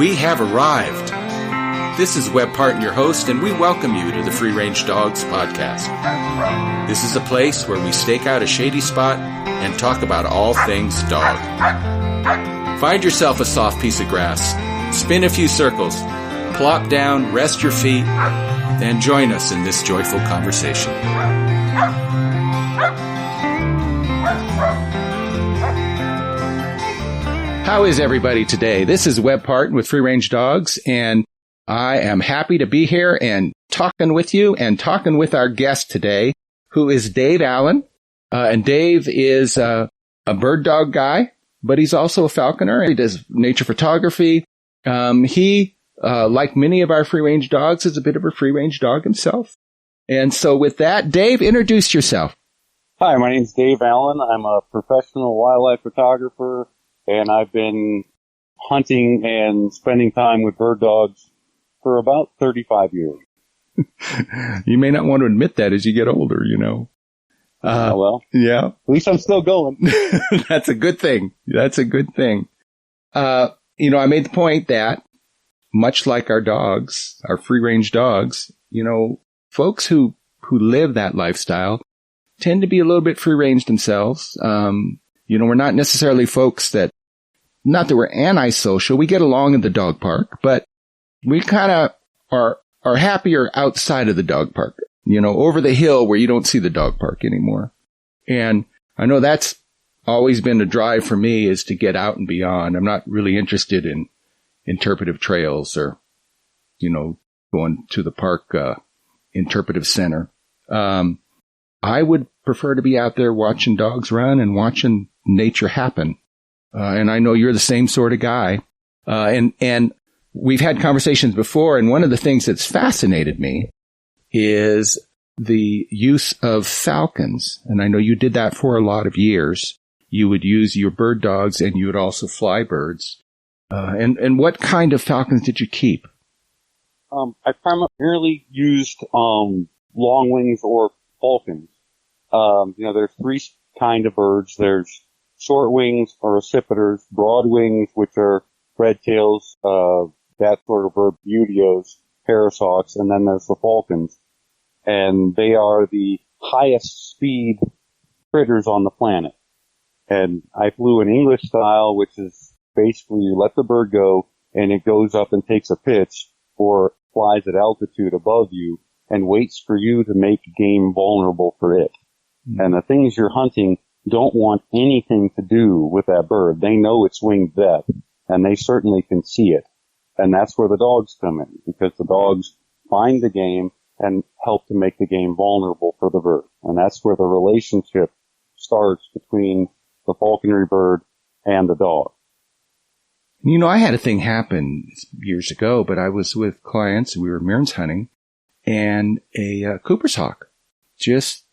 We have arrived. This is Webb Parton, your host, and we welcome you to the Free Range Dogs podcast. This is a place where we stake out a shady spot and talk about all things dog. Find yourself a soft piece of grass, spin a few circles, plop down, rest your feet, and join us in this joyful conversation. How is everybody today? This is Webb Parton with Free Range Dogs, and I am happy to be here and talking with you and talking with our guest today, who is Dave Allen. And Dave is a bird dog guy, but he's also a falconer. He does nature photography. He, like many of our free range dogs, is a bit of a free range dog himself. And so with that, Dave, introduce yourself. Hi, my name's Dave Allen. I'm a professional wildlife photographer, and I've been hunting and spending time with bird dogs for about 35 years. You may not want to admit that as you get older, you know. Well, yeah. At least I'm still going. That's a good thing. That's a good thing. I made the point that much like our dogs, our free range dogs, folks who live that lifestyle tend to be a little bit free range themselves. We're not necessarily folks that, not that we're antisocial. We get along in the dog park, but we kind of are happier outside of the dog park, over the hill where you don't see the dog park anymore. And I know that's always been a drive for me, is to get out and beyond. I'm not really interested in interpretive trails or, going to the park, interpretive center. I would prefer to be out there watching dogs run and watching nature happen. And I know you're the same sort of guy. And we've had conversations before, and one of the things that's fascinated me is the use of falcons. And I know you did that for a lot of years. You would use your bird dogs, and you would also fly birds. And what kind of falcons did you keep? I primarily used long wings or falcons. There's three kind of birds. There's short wings or accipiters, broad wings, which are red tails, that sort of bird, buteos, parasauks, and then there's the falcons. And they are the highest speed critters on the planet. And I flew an English style, which is basically you let the bird go and it goes up and takes a pitch or flies at altitude above you and waits for you to make game vulnerable for it. Mm-hmm. And the things you're hunting don't want anything to do with that bird. They know its winged death, and they certainly can see it. And that's where the dogs come in, because the dogs find the game and help to make the game vulnerable for the bird. And that's where the relationship starts between the falconry bird and the dog. I had a thing happen years ago, but I was with clients, we were Mearns hunting, and a Cooper's hawk just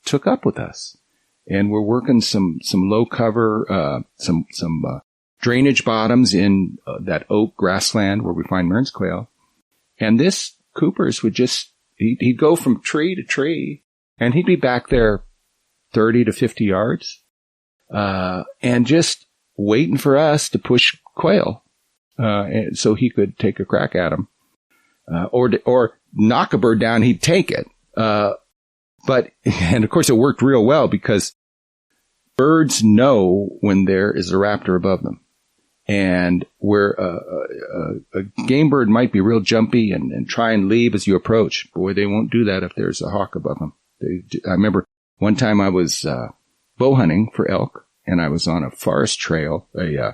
took up with us. And we're working some low cover, some drainage bottoms in that oak grassland where we find Mearns quail. And this Cooper's would he'd go from tree to tree, and he'd be back there 30 to 50 yards, and just waiting for us to push quail, so he could take a crack at him, or knock a bird down, he'd take it. And of course it worked real well, because birds know when there is a raptor above them. And where a game bird might be real jumpy and try and leave as you approach, boy, they won't do that if there's a hawk above them. I remember one time I was bow hunting for elk, and I was on a forest trail. A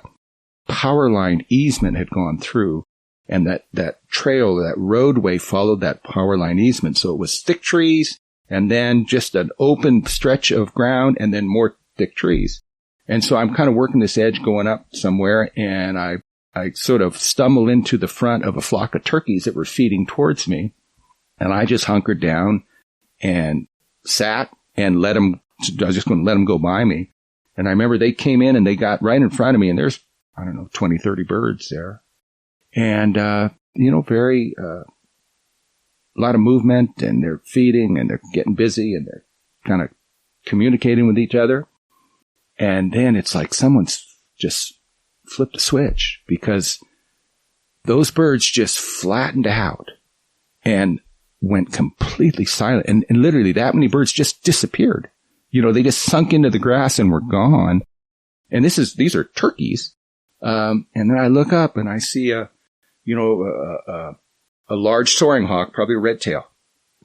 power line easement had gone through, and that trail, that roadway followed that power line easement. So it was thick trees, and then just an open stretch of ground, and then more thick trees. And so I'm kind of working this edge going up somewhere, and I sort of stumble into the front of a flock of turkeys that were feeding towards me. And I just hunkered down and sat and I was just going to let them go by me. And I remember they came in and they got right in front of me, and there's, 20, 30 birds there. And, very, a lot of movement, and they're feeding, and they're getting busy, and they're kind of communicating with each other. And then it's like someone's just flipped a switch, because those birds just flattened out and went completely silent. And literally that many birds just disappeared. They just sunk into the grass and were gone. And these are turkeys. And then I look up and I see a large soaring hawk, probably a red tail,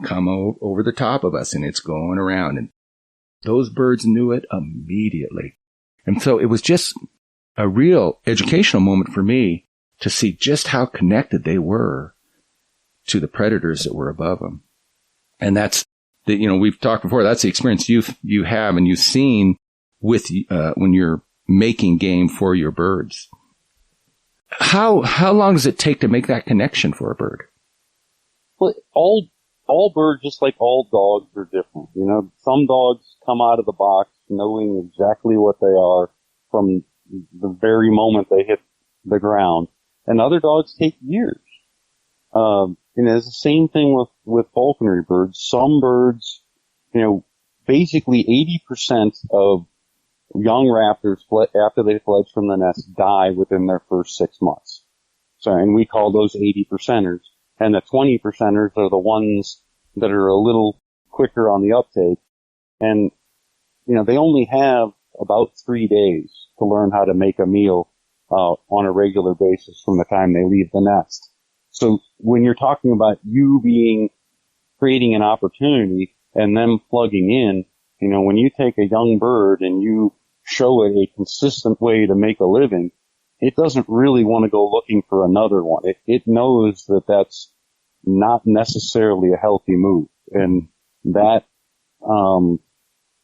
come over the top of us, and it's going around. And those birds knew it immediately. And so it was just a real educational moment for me to see just how connected they were to the predators that were above them. And that's we've talked before, that's the experience you have and you've seen with, when you're making game for your birds. How long does it take to make that connection for a bird? Well, all birds, just like all dogs, are different. Some dogs come out of the box knowing exactly what they are from the very moment they hit the ground, and other dogs take years. And it's the same thing with falconry birds. Some birds, basically 80% of young raptors, after they fledge from the nest, die within their first 6 months. So, and we call those 80%ers. And the 20%ers are the ones that are a little quicker on the uptake. And, they only have about 3 days to learn how to make a meal, on a regular basis from the time they leave the nest. So when you're talking about creating an opportunity and them plugging in, when you take a young bird and you show it a consistent way to make a living, it doesn't really want to go looking for another one. It knows that that's not necessarily a healthy move. And that,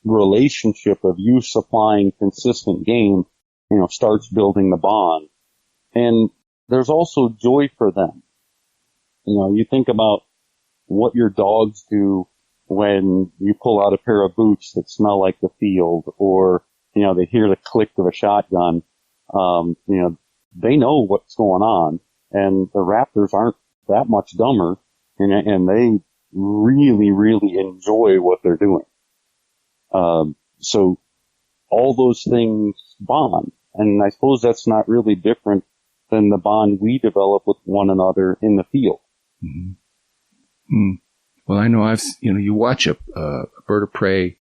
relationship of you supplying consistent game, starts building the bond. And there's also joy for them. You think about what your dogs do when you pull out a pair of boots that smell like the field, or, they hear the click of a shotgun. They know what's going on, and the raptors aren't that much dumber, and they really, really enjoy what they're doing. So all those things bond, and I suppose that's not really different than the bond we develop with one another in the field. Mm-hmm. Mm. Well, I know you watch a bird of prey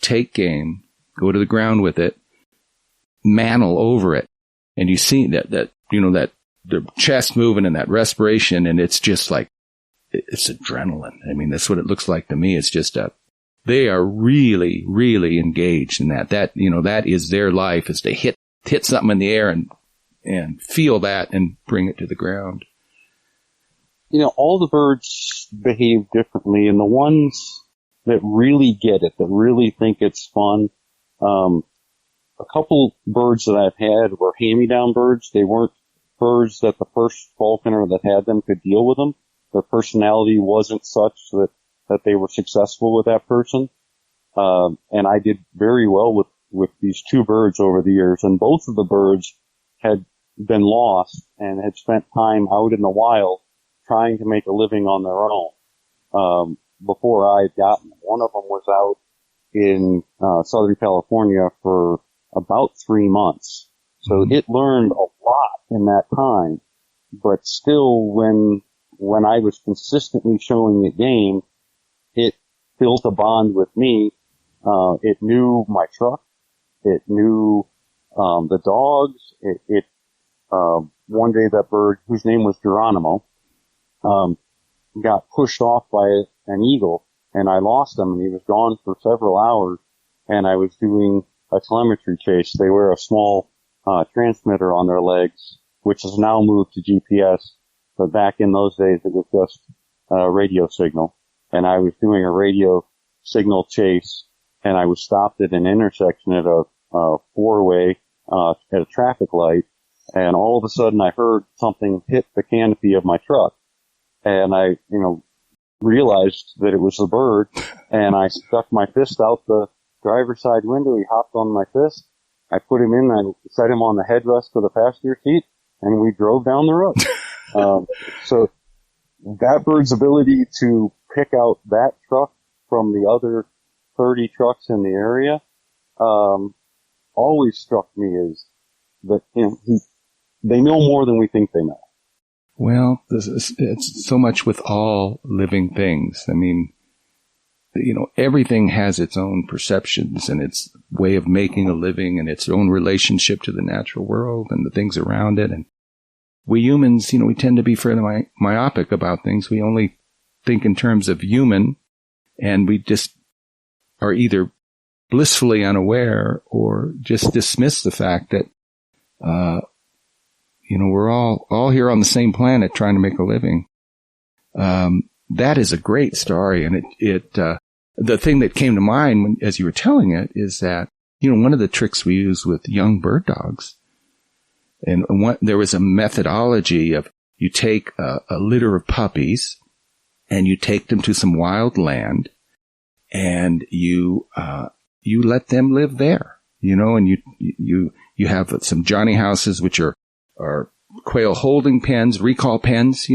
take game, go to the ground with it, mantle over it, and you see that the chest moving and that respiration, and it's just like, it's adrenaline. I mean, that's what it looks like to me. It's just they are really, really engaged in that. That is their life, is to hit something in the air and feel that and bring it to the ground. All the birds behave differently, and the ones that really get it, that really think it's fun, a couple birds that I've had were hand-me-down birds. They weren't birds that the first falconer that had them could deal with them. Their personality wasn't such that they were successful with that person. And I did very well with these two birds over the years, and both of the birds had been lost and had spent time out in the wild trying to make a living on their own, before I had gotten them. One of them was out in, Southern California for about 3 months. So it learned a lot in that time, but still when I was consistently showing it game, it built a bond with me. It knew my truck. It knew, the dogs. One day that bird, whose name was Geronimo, got pushed off by an eagle, and I lost him, and he was gone for several hours, and I was doing a telemetry chase. They wear a small, transmitter on their legs, which has now moved to GPS, but back in those days it was just a radio signal, and I was doing a radio signal chase, and I was stopped at an intersection at a four-way, at a traffic light, and all of a sudden I heard something hit the canopy of my truck. And I, realized that it was the bird, and I stuck my fist out the driver's side window. He hopped on my fist. I put him in, I set him on the headrest of the passenger seat, and we drove down the road. So that bird's ability to pick out that truck from the other 30 trucks in the area, always struck me as that, they know more than we think they know. Well, it's so much with all living things. I mean, everything has its own perceptions and its way of making a living and its own relationship to the natural world and the things around it. And we humans, we tend to be fairly myopic about things. We only think in terms of human, and we just are either blissfully unaware or just dismiss the fact that, we're all here on the same planet trying to make a living. That is a great story. And the thing that came to mind as you were telling it is that, one of the tricks we use with young bird dogs, and there was a methodology of you take a litter of puppies and you take them to some wild land and you let them live there, and you have some Johnny houses, which are quail holding pens, recall pens,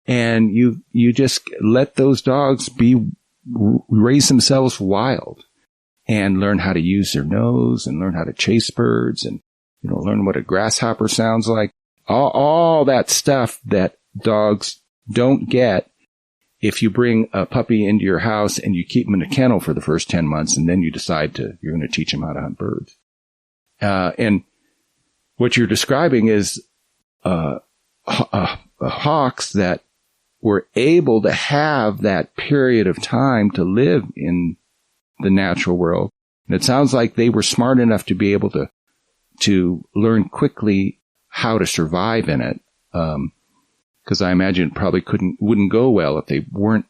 and you just let those dogs raise themselves wild and learn how to use their nose and learn how to chase birds and, learn what a grasshopper sounds like. All that stuff that dogs don't get if you bring a puppy into your house and you keep him in a kennel for the first 10 months and then you decide you're going to teach him how to hunt birds. And what you're describing is hawks that were able to have that period of time to live in the natural world. And it sounds like they were smart enough to be able to learn quickly how to survive in it. Because I imagine it probably wouldn't go well if they weren't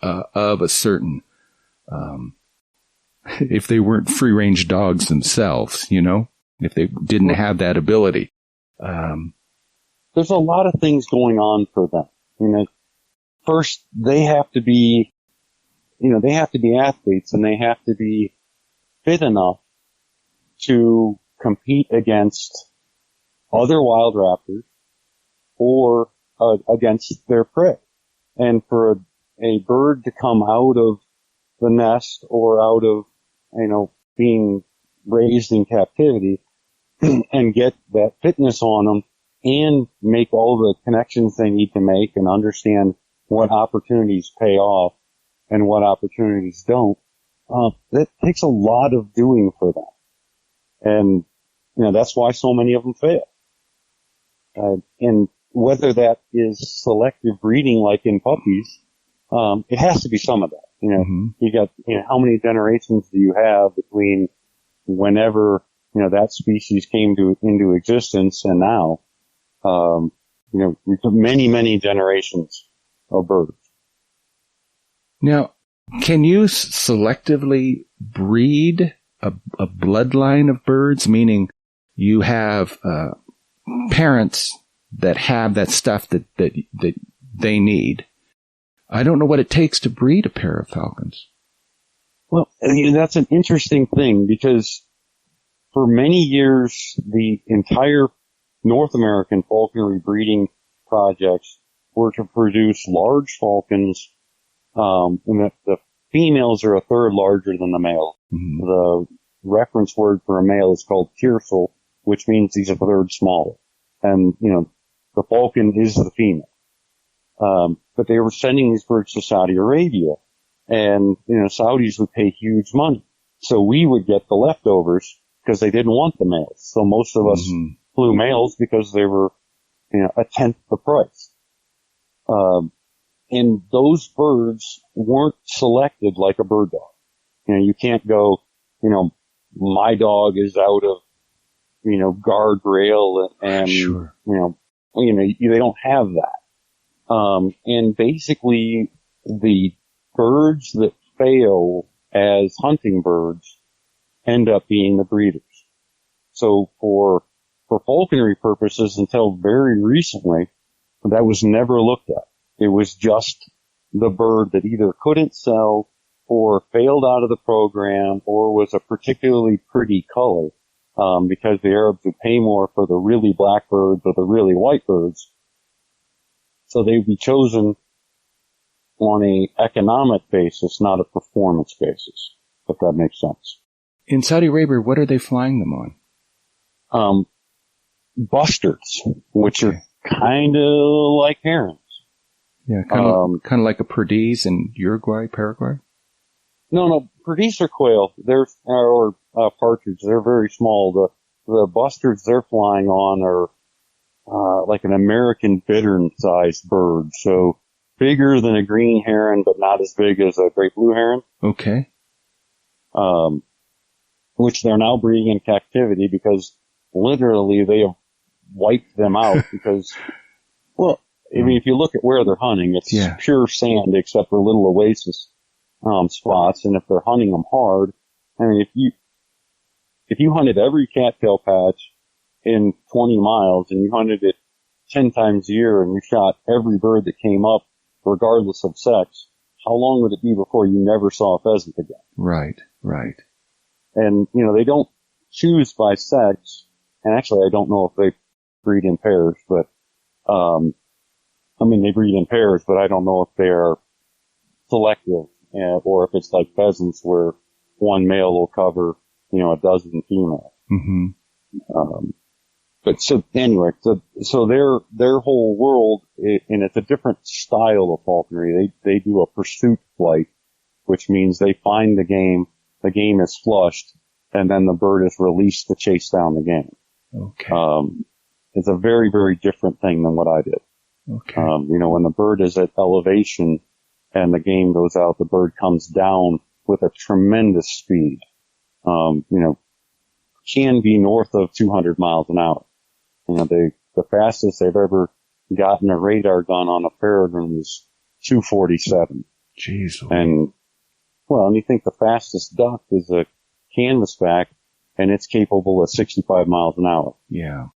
of a certain, if they weren't free range dogs themselves, if they didn't have that ability. There's a lot of things going on for them. First, they have to be athletes and they have to be fit enough to compete against other wild raptors or against their prey. And for a bird to come out of the nest or out of, being raised in captivity and get that fitness on them and make all the connections they need to make and understand what opportunities pay off and what opportunities don't, that takes a lot of doing for them. And, that's why so many of them fail. And whether that is selective breeding like in puppies, it has to be some of that. You got, how many generations do you have between whenever, that species came into existence and now? Many, many generations of birds. Now, can you selectively breed a bloodline of birds, meaning you have parents that have that stuff that they need? I don't know what it takes to breed a pair of falcons. Well, that's an interesting thing because for many years, the entire North American falconry breeding projects were to produce large falcons, and the females are a third larger than the male. Mm-hmm. The reference word for a male is called tiercel, which means he's a third smaller. And, the falcon is the female. But they were sending these birds to Saudi Arabia, and, Saudis would pay huge money. So we would get the leftovers because they didn't want the males. So most of us flew males because they were, a tenth the price. And those birds weren't selected like a bird dog. You can't go, my dog is out of, guardrail and, sure. They don't have that. And basically the birds that fail as hunting birds end up being the breeders. So for falconry purposes until very recently, that was never looked at. It was just the bird that either couldn't sell or failed out of the program or was a particularly pretty color, because the Arabs would pay more for the really black birds or the really white birds. So they'd be chosen on a economic basis, not a performance basis, if that makes sense. In Saudi Arabia, what are they flying them on? Bustards, which are kind of like herons. Yeah, kind of like a perdiz in Uruguay, Paraguay. No, perdiz are quail. Or partridge. They're very small. The bustards they're flying on are like an American bittern-sized bird, so bigger than a green heron, but not as big as a great blue heron. Okay. Which they're now breeding in captivity because literally they have wiped them out because, well, I mean, if you look at where they're hunting, it's pure sand except for little oasis spots, and if they're hunting them hard, I mean, if you hunted every cattail patch in 20 miles and you hunted it 10 times a year and you shot every bird that came up regardless of sex, how long would it be before you never saw a pheasant again? Right. And, you know, they don't choose by sex, and actually I don't know if they breed in pairs, but, I mean, they breed in pairs, but I don't know if they're selective, or if it's like pheasants where one male will cover, you know, a dozen females. Mm-hmm. But so anyway, so their whole world, and it's a different style of falconry. They do a pursuit flight, which means they find the game is flushed, and then the bird is released to chase down the game. Okay. It's a very, very different thing than what I did. Okay. You know, when the bird is at elevation and the game goes out, the bird comes down with a tremendous speed. You know, can be north of 200 miles an hour. You know, the fastest they've ever gotten a radar gun on a peregrine was 247. Jeez. And you think the fastest duck is a canvasback, and it's capable of 65 miles an hour. Yeah.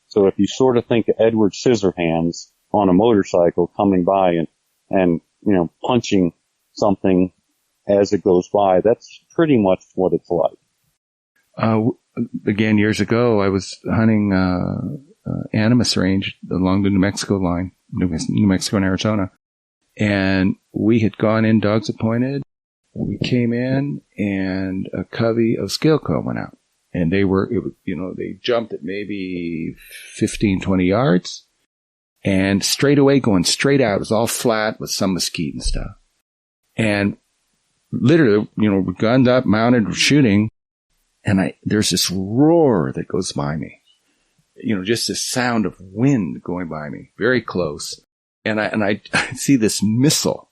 So if you sort of think of Edward Scissorhands on a motorcycle coming by and you know, punching something as it goes by, that's pretty much what it's like. Again, years ago, I was hunting Animus range along the New Mexico line, New Mexico and Arizona. And we had gone in dogs appointed. We came in and a covey of scalequoll went out. And they jumped at maybe 15, 20 yards and straight away going straight out. It was all flat with some mesquite and stuff. And literally, you know, we gunned up, mounted, shooting. And there's this roar that goes by me. You know, just this sound of wind going by me, very close. And I see this missile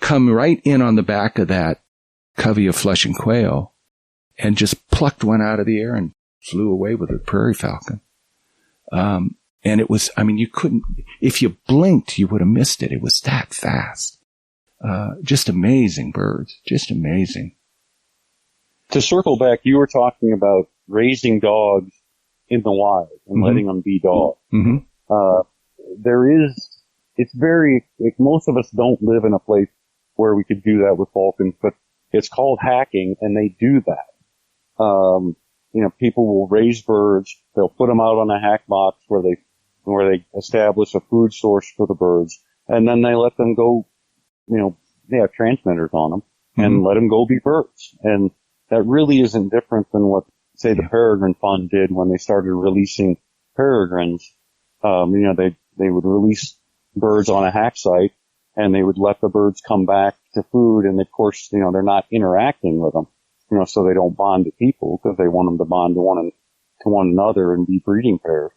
come right in on the back of that covey of flushing quail and just plucked one out of the air and flew away with a prairie falcon. And it was, I mean, you couldn't, if you blinked, you would have missed it. It was that fast. Just amazing birds, just amazing. To circle back, you were talking about raising dogs in the wild and letting them be dogs. Mm-hmm. Most of us don't live in a place where we could do that with falcons, but it's called hacking, and they do that. You know, people will raise birds, they'll put them out on a hack box where they establish a food source for the birds, and then they let them go, you know, they have transmitters on them, and let them go be birds. And that really isn't different than what, say, the Peregrine Fund did when they started releasing peregrines. You know, they would release birds on a hack site, and they would let the birds come back to food, and of course, you know, they're not interacting with them, you know, so they don't bond to people because they want them to bond to one another and be breeding pairs.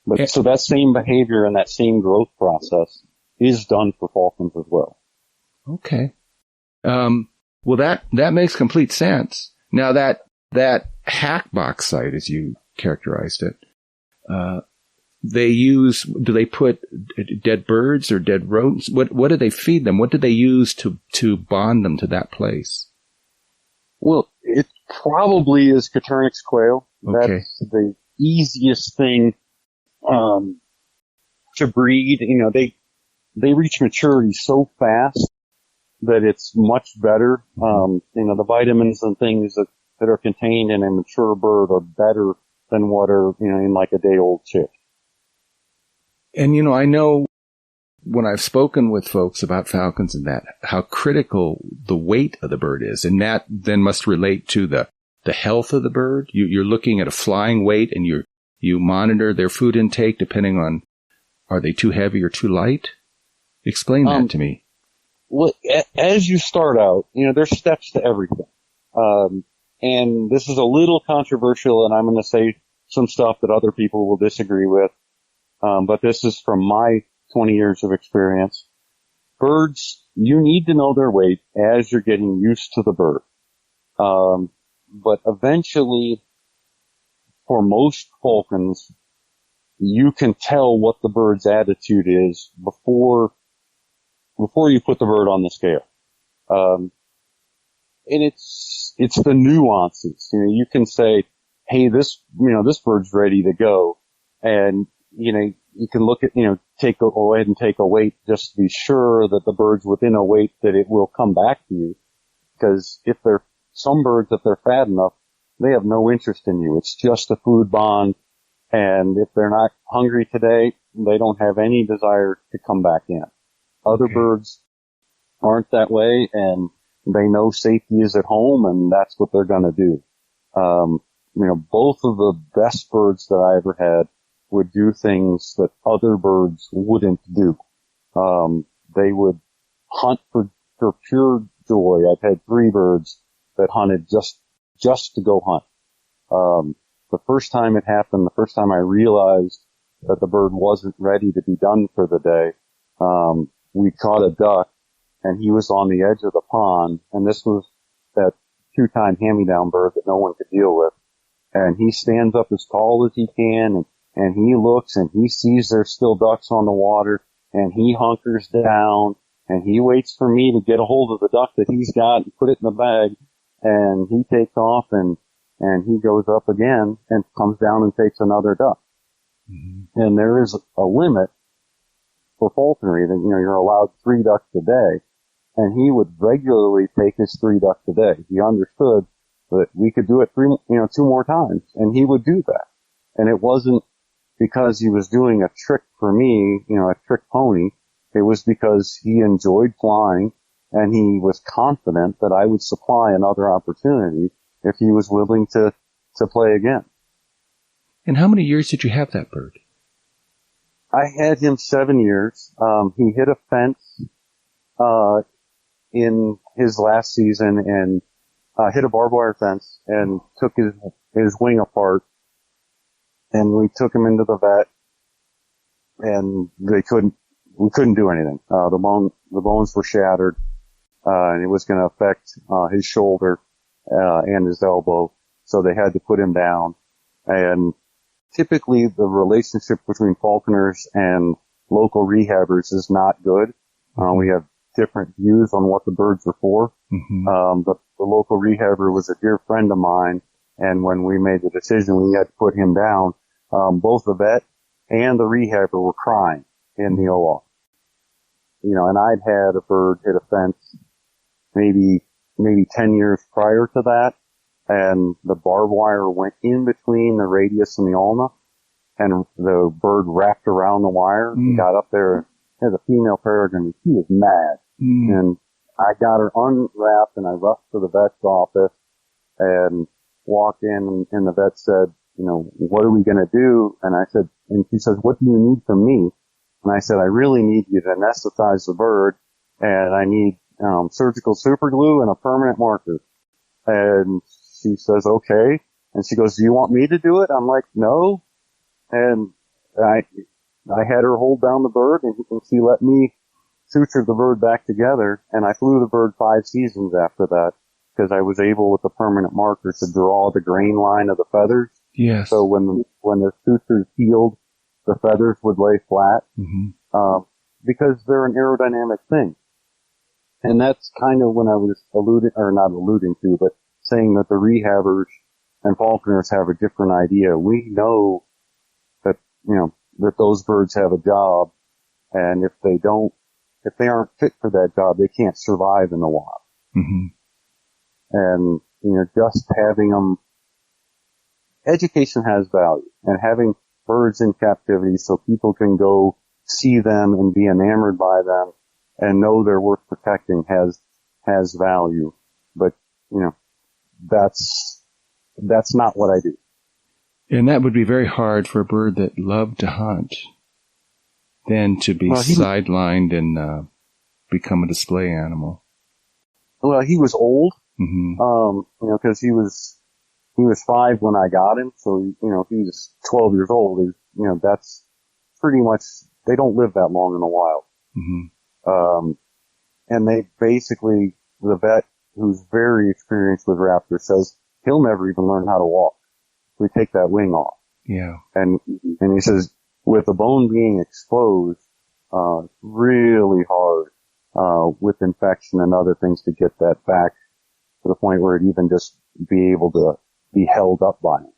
But so that same behavior and that same growth process is done for falcons as well. Okay. Well, that makes complete sense. Now that hack box site, as you characterized it, do they put dead birds or dead rodents? What do they feed them? What do they use to bond them to that place? Well, it probably is Coturnix quail. Okay. That's the easiest thing, to breed. You know, they reach maturity so fast that it's much better. You know, the vitamins and things that are contained in a mature bird are better than what are, you know, in like a day-old chick. And, you know, I know when I've spoken with folks about falcons and that, how critical the weight of the bird is. And that then must relate to the health of the bird. You're looking at a flying weight and You monitor their food intake depending on, are they too heavy or too light? Explain that to me. Well, as you start out, there's steps to everything. And this is a little controversial, and I'm going to say some stuff that other people will disagree with. But this is from my 20 years of experience. Birds, you need to know their weight as you're getting used to the bird. But eventually, for most falcons, you can tell what the bird's attitude is before you put the bird on the scale. And it's the nuances. You can say, hey, this bird's ready to go. And, you can look at, go ahead and take a weight just to be sure that the bird's within a weight that it will come back to you. Because if they're fat enough, they have no interest in you. It's just a food bond. And if they're not hungry today, they don't have any desire to come back in. Other birds aren't that way, and they know safety is at home, and that's what they're going to do. Both of the best birds that I ever had would do things that other birds wouldn't do. They would hunt for pure joy. I've had 3 birds that hunted just to go hunt. The first time it happened, the first time I realized that the bird wasn't ready to be done for the day, we caught a duck, and he was on the edge of the pond, and this was that 2-time hand-me-down bird that no one could deal with. And he stands up as tall as he can, and he looks, and he sees there's still ducks on the water, and he hunkers down, and he waits for me to get a hold of the duck that he's got and put it in the bag, and he takes off, and he goes up again and comes down and takes another duck. Mm-hmm. And there is a limit for falconry that, you're allowed 3 ducks a day. And he would regularly take his 3 ducks a day. He understood that we could do it 2 more times, and he would do that. And it wasn't because he was doing a trick for me, a trick pony. It was because he enjoyed flying, and he was confident that I would supply another opportunity if he was willing to play again. And how many years did you have that bird? I had him 7 years. He hit a fence in his last season and hit a barbed wire fence and took his wing apart. And we took him into the vet, and we couldn't do anything. The bones were shattered, and it was going to affect his shoulder and his elbow, so they had to put him down. And typically the relationship between falconers and local rehabbers is not good. We have different views on what the birds are for. Mm-hmm. But the local rehabber was a dear friend of mine, and when we made the decision we had to put him down, both the vet and the rehabber were crying in the OR. And I'd had a bird hit a fence maybe 10 years prior to that, and the barbed wire went in between the radius and the ulna, and the bird wrapped around the wire and got up there. As a female peregrine, she was mad. And I got her unwrapped, and I rushed to the vet's office and walked in, and the vet said, what are we going to do? And I said, and she says, what do you need from me? And I said, I really need you to anesthetize the bird, and I need surgical super glue and a permanent marker. And she says, okay. And she goes, do you want me to do it? I'm like, no. And I had her hold down the bird, and she let me suture the bird back together. And I flew the bird 5 seasons after that, because I was able with the permanent marker to draw the grain line of the feathers. Yes. So when the sutures healed, the feathers would lay flat, because they're an aerodynamic thing. And that's kind of when I was saying that the rehabbers and falconers have a different idea. We know that, that those birds have a job, and if they aren't fit for that job, they can't survive in the wild. Mm-hmm. And, just having them, education has value, and having birds in captivity so people can go see them and be enamored by them and know they're worth protecting has value. But, that's not what I do. And that would be very hard for a bird that loved to hunt, then to be sidelined and become a display animal. Well, he was old, because he was 5 when I got him, so, he's 12 years old. That's pretty much, they don't live that long in the wild. And they basically, the vet who's very experienced with raptors says he'll never even learn how to walk. We take that wing off. Yeah. And he says with the bone being exposed, it's really hard, with infection and other things to get that back to the point where it even just be able to be held up by him.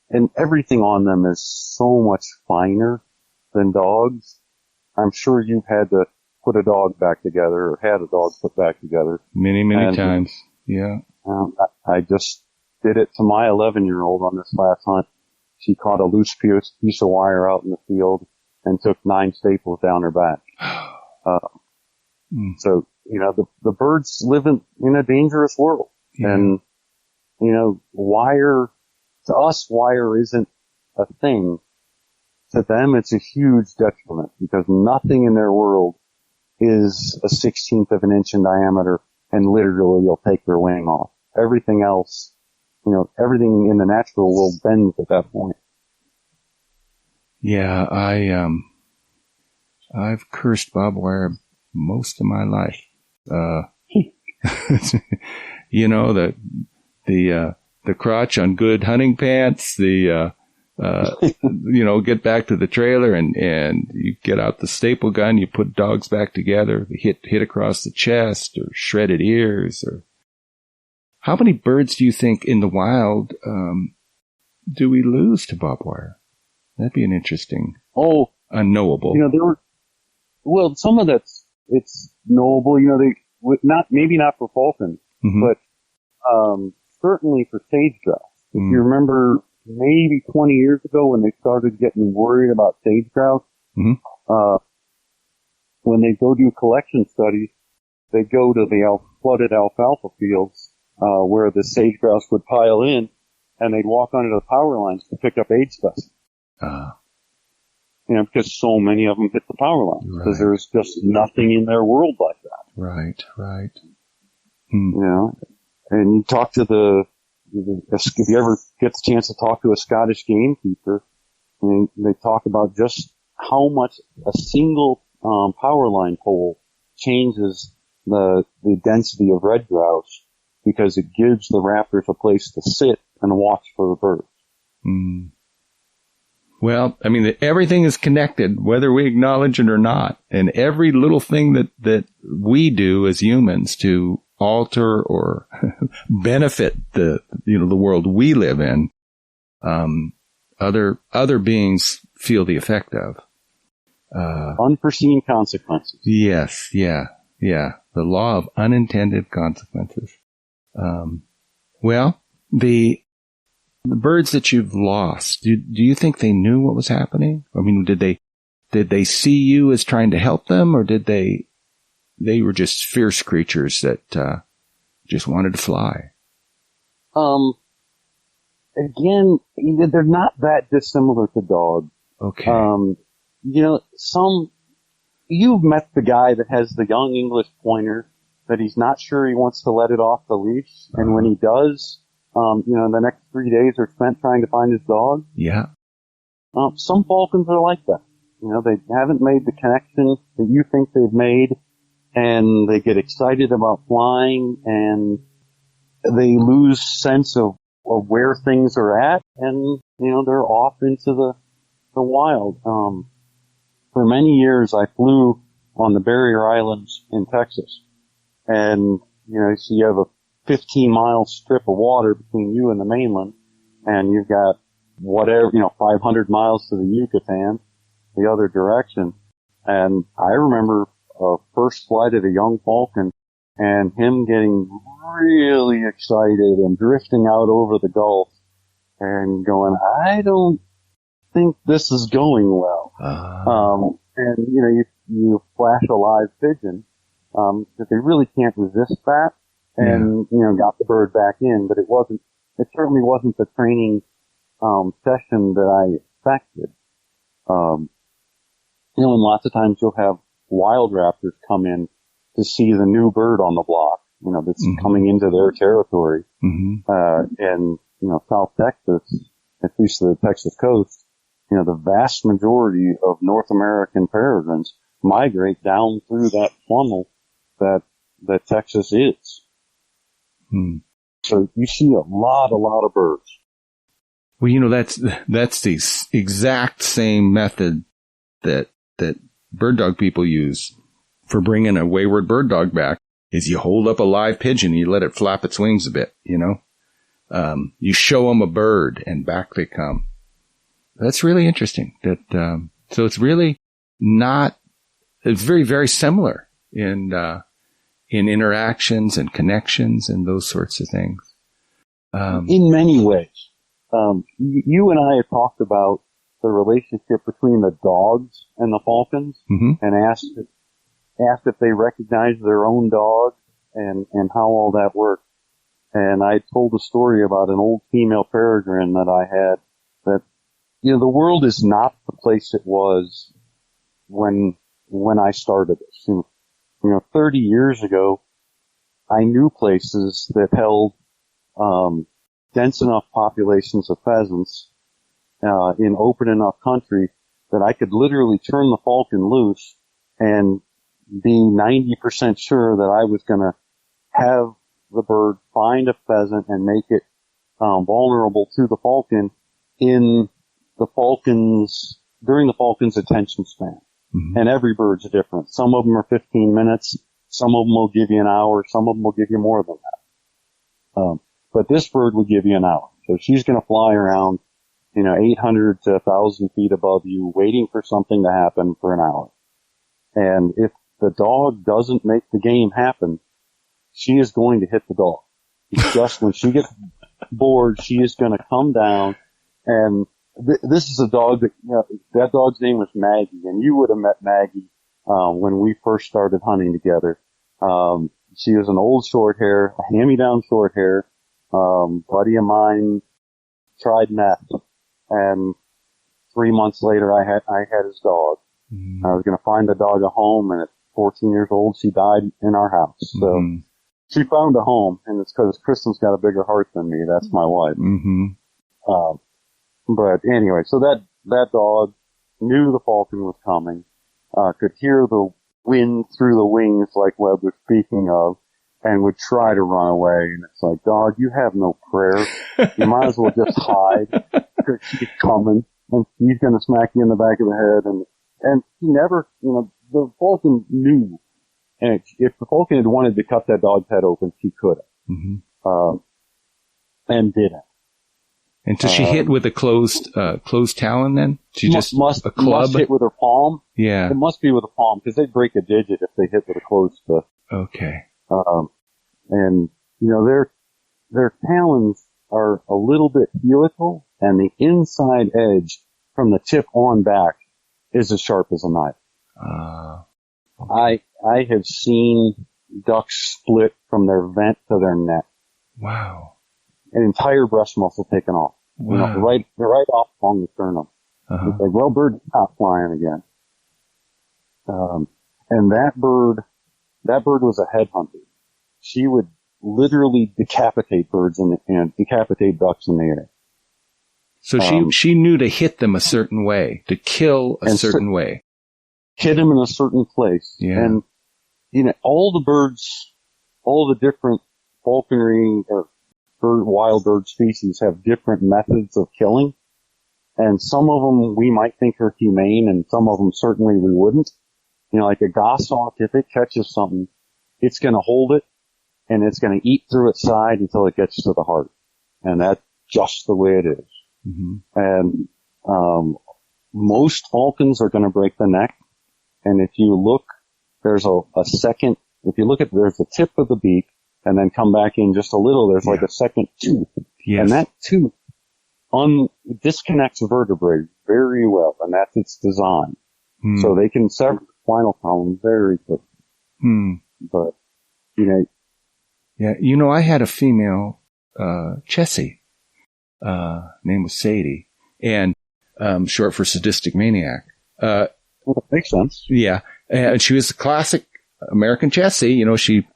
And everything on them is so much finer than dogs. I'm sure you've had to put a dog back together or had a dog put back together. Many times. Yeah. I just did it to my 11-year-old on this last hunt. She caught a loose piece of wire out in the field and took 9 staples down her back. So, the birds live in a dangerous world. Yeah. And, wire, to us, wire isn't a thing. To them, it's a huge detriment because nothing in their world is a 16th of an inch in diameter and literally you'll take their wing off. Everything else, everything in the natural world bends at that point. Yeah, I've cursed barbed wire most of my life. The crotch on good hunting pants, get back to the trailer and you get out the staple gun, you put dogs back together, hit across the chest or shredded ears. Or how many birds do you think in the wild do we lose to barbed wire? That'd be an interesting, unknowable. Some of it's knowable. Maybe not for falcons, but certainly for sage grouse. If you remember, maybe 20 years ago when they started getting worried about sage grouse, when they go do collection studies, they go to the flooded alfalfa fields, where the sage grouse would pile in, and they'd walk under the power lines to pick up age specimens. Because so many of them hit the power lines. Because there's just nothing in their world like that. Right. And you talk to if you ever get the chance to talk to a Scottish gamekeeper, they talk about just how much a single power line pole changes the density of red grouse because it gives the raptors a place to sit and watch for the birds. Well, everything is connected, whether we acknowledge it or not. And every little thing that we do as humans to alter or benefit the world we live in, other beings feel the effect of. Unforeseen consequences. Yes, yeah. The law of unintended consequences. The birds that you've lost, do you think they knew what was happening? Did they see you as trying to help them, or did they were just fierce creatures that just wanted to fly? Again, they're not that dissimilar to dogs. Okay. You've met the guy that has the young English pointer that he's not sure he wants to let it off the leash, and when he does, the next 3 days are spent trying to find his dog. Yeah. Some falcons are like that. They haven't made the connection that you think they've made, and they get excited about flying, and they lose sense of where things are at, and, they're off into the wild. For many years, I flew on the barrier islands in Texas, and, so you have a 15-mile strip of water between you and the mainland, and you've got 500 miles to the Yucatan, the other direction. And I remember a first flight of a young falcon and him getting really excited and drifting out over the Gulf and going, I don't think this is going well. And, you flash a live pigeon, because they really can't resist that. And, got the bird back in, but it certainly wasn't the training session that I affected, and lots of times you'll have wild raptors come in to see the new bird on the block, that's coming into their territory. And, South Texas, at least the Texas coast, the vast majority of North American peregrines migrate down through that funnel that Texas is. So you see a lot of birds. Well, that's the exact same method that bird dog people use for bringing a wayward bird dog back. Is you hold up a live pigeon and you let it flap its wings a bit, you show them a bird and back they come. That's really interesting. So it's really it's very, very similar in interactions and connections and those sorts of things. In many ways. You and I have talked about the relationship between the dogs and the falcons, and asked if they recognize their own dog and how all that works. And I told a story about an old female peregrine that I had that, the world is not the place it was when I started this. 30 years ago, I knew places that held, dense enough populations of pheasants, in open enough country that I could literally turn the falcon loose and be 90% sure that I was going to have the bird find a pheasant and make it vulnerable to the falcon during the falcon's attention span. And every bird's different. Some of them are 15 minutes. Some of them will give you an hour. Some of them will give you more than that. But this bird will give you an hour. So she's going to fly around, 800 to 1,000 feet above you, waiting for something to happen for an hour. And if the dog doesn't make the game happen, she is going to hit the dog. Just when she gets bored, she is going to come down. And this is a dog that dog's name was Maggie, and you would have met Maggie when we first started hunting together. She was an old short hair, a hand-me-down short hair. Buddy of mine tried meth, and 3 months later I had his dog. I was going to find the dog a home, and at 14 years old she died in our house. So she found a home, and it's because Kristen's got a bigger heart than me. That's my wife. But anyway, so that dog knew the falcon was coming, could hear the wind through the wings like Webb was speaking of, and would try to run away. And it's like, dog, you have no prayer. You might as well just hide, because she's coming, and she's going to smack you in the back of the head. And he never, the falcon knew. And if the falcon had wanted to cut that dog's head open, she could have. And didn't. And does she hit with a closed talon then? She must a club? Must hit with her palm. Yeah. It must be with a palm, because they'd break a digit if they hit with a closed fist. Okay. And, their talons are a little bit helical, and the inside edge from the tip on back is as sharp as a knife. I have seen ducks split from their vent to their neck. Wow. An entire breast muscle taken off. Wow. Right off along the sternum. It's like, well, bird's not flying again. And that bird was a headhunter. She would literally decapitate birds and decapitate ducks in the air. So she knew to hit them a certain way, to kill a certain way. Hit them in a certain place. Yeah. And, all the birds, all the different falconry or wild bird species have different methods of killing. And some of them we might think are humane, and some of them certainly we wouldn't. Like a goshawk, if it catches something, it's going to hold it, and it's going to eat through its side until it gets to the heart. And that's just the way it is. And most falcons are going to break the neck. And if you look, there's there's the tip of the beak, and then come back in just a little, there's like a second tooth. Yes. And that tooth disconnects vertebrae very well, and that's its design. So they can sever the spinal column very quickly. But, Yeah, I had a female, Chessie, Name was Sadie, and short for sadistic maniac. Well, that makes sense. Yeah, and she was a classic American Jessie. You know, she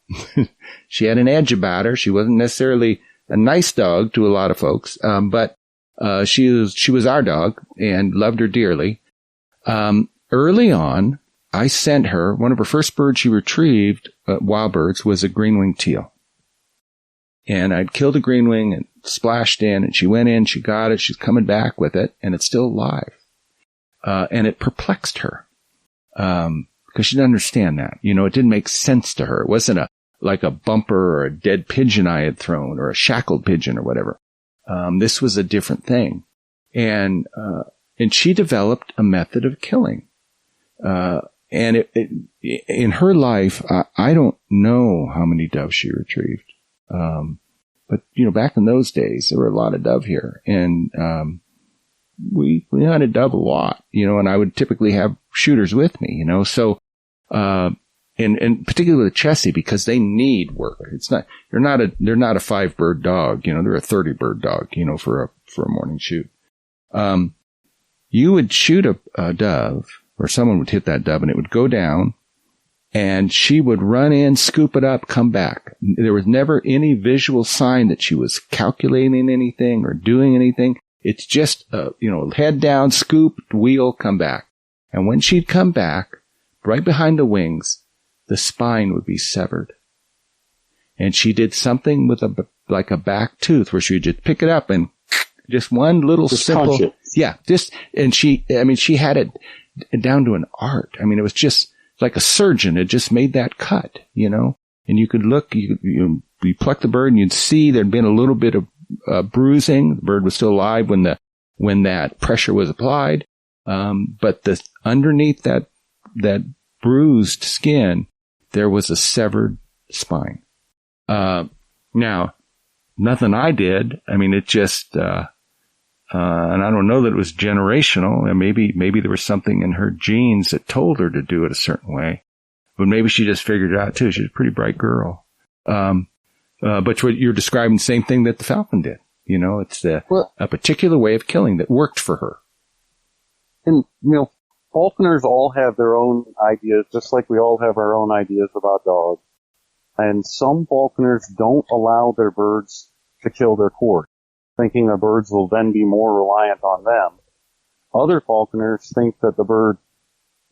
she had an edge about her. She wasn't necessarily a nice dog to a lot of folks, but she was our dog and loved her dearly. Early on, I sent her, one of her first birds she retrieved, wild birds, was a green-winged teal. And I'd killed a green-wing and splashed in, and she went in, she got it, she's coming back with it, and it's still alive. And it perplexed her, because she didn't understand that. You know, it didn't make sense to her. It wasn't like a bumper or a dead pigeon I had thrown or a shackled pigeon or whatever. This was a different thing. And she developed a method of killing. And in her life, I don't know how many doves she retrieved. But, you know, back in those days, there were a lot of dove here, and, we hunted dove a lot, you know, and I would typically have shooters with me, you know, so, and particularly with Chessie, because they need work. It's not, they're not a 5-bird dog, you know, they're a 30-bird dog, you know, for a morning shoot. You would shoot a dove, or someone would hit that dove, and it would go down, and she would run in, scoop it up, come back. There was never any visual sign that she was calculating anything or doing anything. It's just, you know, head down, scoop, wheel, come back. And when she'd come back, right behind the wings, the spine would be severed. And she did something with like a back tooth, where she would just pick it up and just one little just simple, yeah, and she had it down to an art. I mean, it was just like a surgeon had just made that cut, you know, and you could look, you pluck the bird and you'd see there'd been a little bit of bruising. The bird was still alive when that pressure was applied. But underneath that bruised skin, there was a severed spine. Now, nothing I did. I mean, it just, and I don't know that it was generational, and maybe there was something in her genes that told her to do it a certain way, but maybe she just figured it out too. She's a pretty bright girl. But what you're describing, the same thing that the falcon did. You know, it's a particular way of killing that worked for her. And, you know, falconers all have their own ideas, just like we all have our own ideas about dogs. And some falconers don't allow their birds to kill their quarry, thinking the birds will then be more reliant on them. Other falconers think that the bird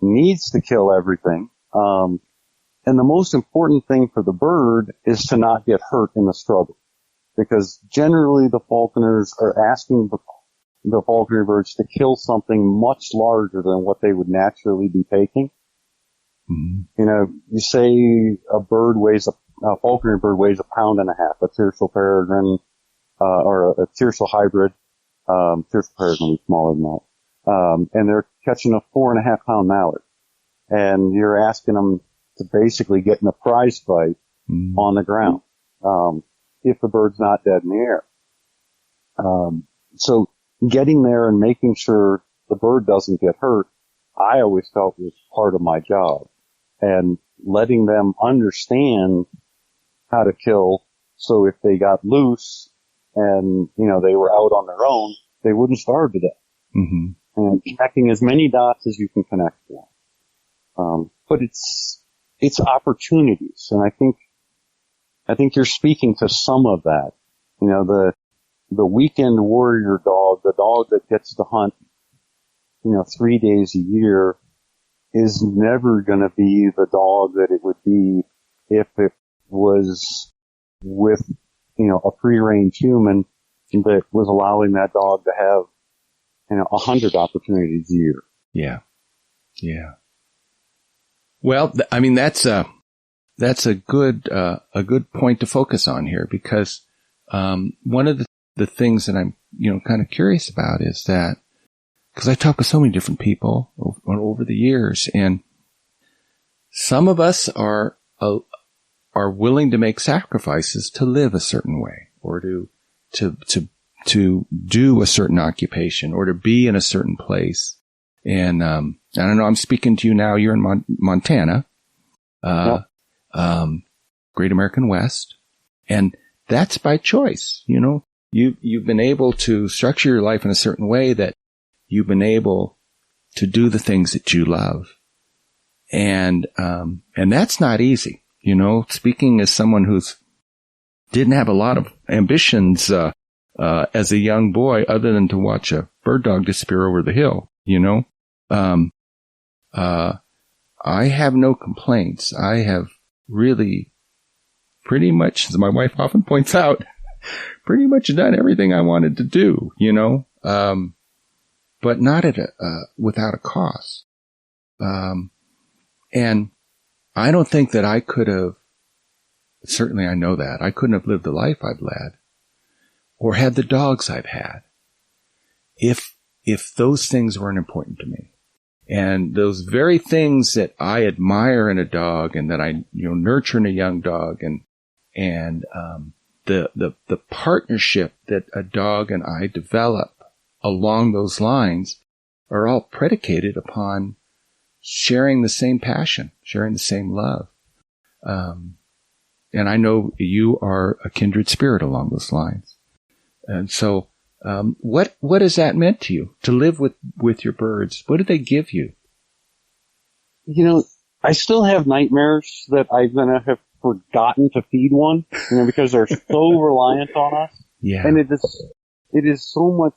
needs to kill everything. And the most important thing for the bird is to not get hurt in the struggle. Because generally the falconers are asking the falconer birds to kill something much larger than what they would naturally be taking. Mm-hmm. You know, you say a falconer bird weighs 1.5 pounds, a tiercel peregrine, or a tiercel hybrid, tiercel peregrine is smaller than that. And they're catching a 4.5 pound mallard. And you're asking them to basically get in a prize fight on the ground, if the bird's not dead in the air. So getting there and making sure the bird doesn't get hurt, I always felt was part of my job. And letting them understand how to kill, so if they got loose and, you know, they were out on their own, they wouldn't starve to death. Mm-hmm. And connecting as many dots as you can connect to them. But it's opportunities. And I think you're speaking to some of that. You know, the weekend warrior dog, the dog that gets to hunt, you know, 3 days a year, is never going to be the dog that it would be if it was with, you know, a free-range human that was allowing that dog to have, you know, 100 opportunities a year. Yeah. Yeah. Well, I mean, that's a good point to focus on here, because, one of the things that I'm, you know, kind of curious about is that, because I talk with so many different people over the years, and some of us are willing to make sacrifices to live a certain way, or to do a certain occupation, or to be in a certain place. And, I don't know, I'm speaking to you now, you're in Montana, Great American West, and that's by choice, you know. You've been able to structure your life in a certain way that you've been able to do the things that you love. And that's not easy. You know, speaking as someone who's didn't have a lot of ambitions, as a young boy other than to watch a bird dog disappear over the hill, you know, I have no complaints. I have really pretty much, as my wife often points out, pretty much done everything I wanted to do, you know, but not without a cost. And I don't think that I could have, certainly I know that, I couldn't have lived the life I've led or had the dogs I've had if those things weren't important to me. And those very things that I admire in a dog and that I, nurture in a young dog and the partnership that a dog and I develop along those lines are all predicated upon sharing the same passion, sharing the same love. And I know you are a kindred spirit along those lines. And so, what has that meant to you to live with your birds? What did they give you? I still have nightmares that I'm going to have forgotten to feed one, because they're so reliant on us. Yeah. And it is so much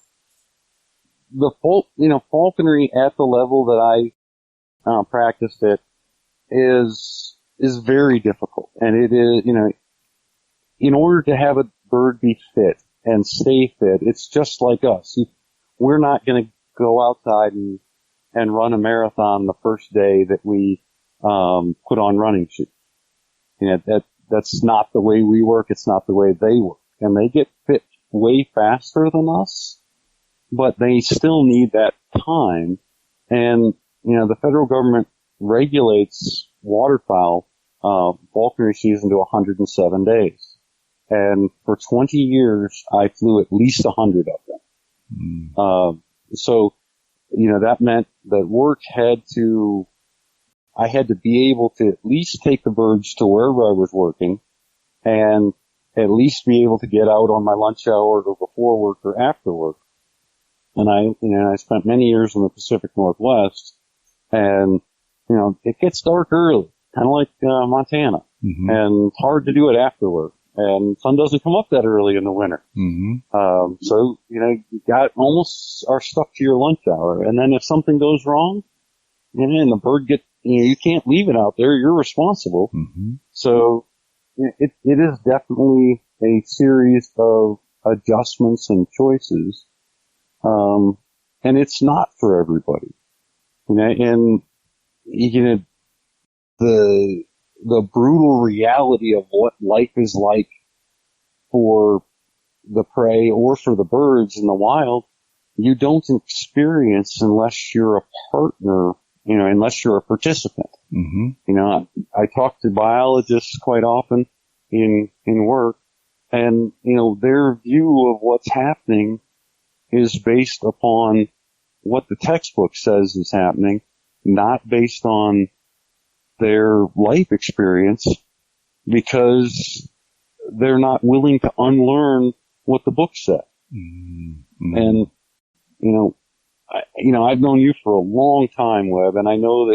falconry at the level that I practiced it is very difficult. And it is, in order to have a bird be fit and stay fit, it's just like us. We're not going to go outside and run a marathon the first day that we put on running shoes. That's not the way we work. It's not the way they work. And they get fit way faster than us, but they still need that time. And, the federal government regulates waterfowl falconry season to 107 days. And for 20 years, I flew at least 100 of them. So, that meant that I had to be able to at least take the birds to wherever I was working and at least be able to get out on my lunch hour or before work or after work. And I spent many years in the Pacific Northwest and, it gets dark early, kind of like Montana. Mm-hmm. And it's hard to do it after work. And sun doesn't come up that early in the winter. Mm-hmm. So, you got almost are stuck to your lunch hour. And then if something goes wrong, and the bird you can't leave it out there. You're responsible. Mm-hmm. So it is definitely a series of adjustments and choices. And it's not for everybody. And the brutal reality of what life is like for the prey or for the birds in the wild, you don't experience unless you're a partner, unless you're a participant. Mm-hmm. I talk to biologists quite often in work and, their view of what's happening is based upon what the textbook says is happening, not based on their life experience, because they're not willing to unlearn what the book said. Mm-hmm. And, I've known you for a long time, Webb, and I know